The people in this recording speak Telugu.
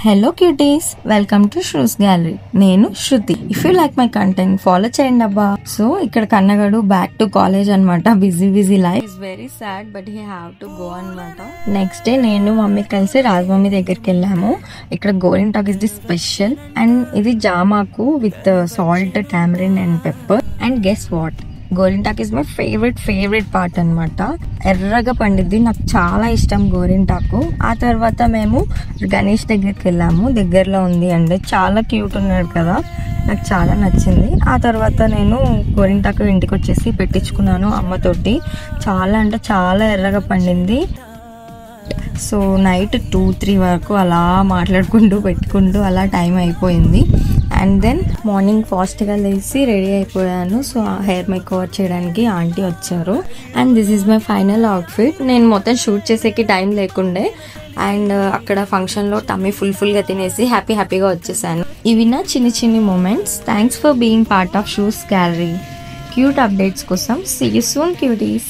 Hello cuties, welcome to shoes gallery. నేను Shruti. If you like my content follow చేయండి అబ్బా. సో ఇక్కడ కన్నగడు బ్యాక్ టు కాలేజ్ అనమాట. Busy life is very sad but he have to go అనమాట. నెక్స్ట్ డే నేను మమ్మీ కలిసి రాజమమ్మీ దగ్గరికి వెళ్ళాము. ఇక్కడ గోరింటాక్ ఇస్ ది స్పెషల్ అండ్ ఇది జామాకు with salt, tamarind and pepper. And guess what, గోరింటాక్ ఇస్ మై ఫేవరెట్ పార్ట్ అనమాట. ఎర్రగా పండిద్ది, నాకు చాలా ఇష్టం గోరింటాకు. ఆ తర్వాత మేము గణేష్ దగ్గరికి వెళ్ళాము. దగ్గరలో ఉంది అండి, చాలా క్యూట్ ఉన్నాడు కదా, నాకు చాలా నచ్చింది. ఆ తర్వాత నేను గోరింటాకు ఇంటికి వచ్చేసి పెట్టించుకున్నాను అమ్మతోటి. చాలా అంటే చాలా ఎర్రగా పండింది. సో నైట్ 2-3 వరకు అలా మాట్లాడుకుంటూ పెట్టుకుంటూ అలా టైం అయిపోయింది. అండ్ దెన్ మార్నింగ్ ఫాస్ట్గా లేచి రెడీ అయిపోయాను. సో హెయిర్ మేకవర్ చేయడానికి ఆంటీ వచ్చారు. And this is my final outfit. నేను మొత్తం షూట్ చేసేకి టైం లేకుండే అండ్ అక్కడ ఫంక్షన్లో టమ్మీ ఫుల్గా తినేసి హ్యాపీగా వచ్చేసాను. ఇవి నా చిన్ని moments. Thanks for being part of Shu's gallery. Cute updates కోసం సీ యూ సూన్ క్యూటీస్.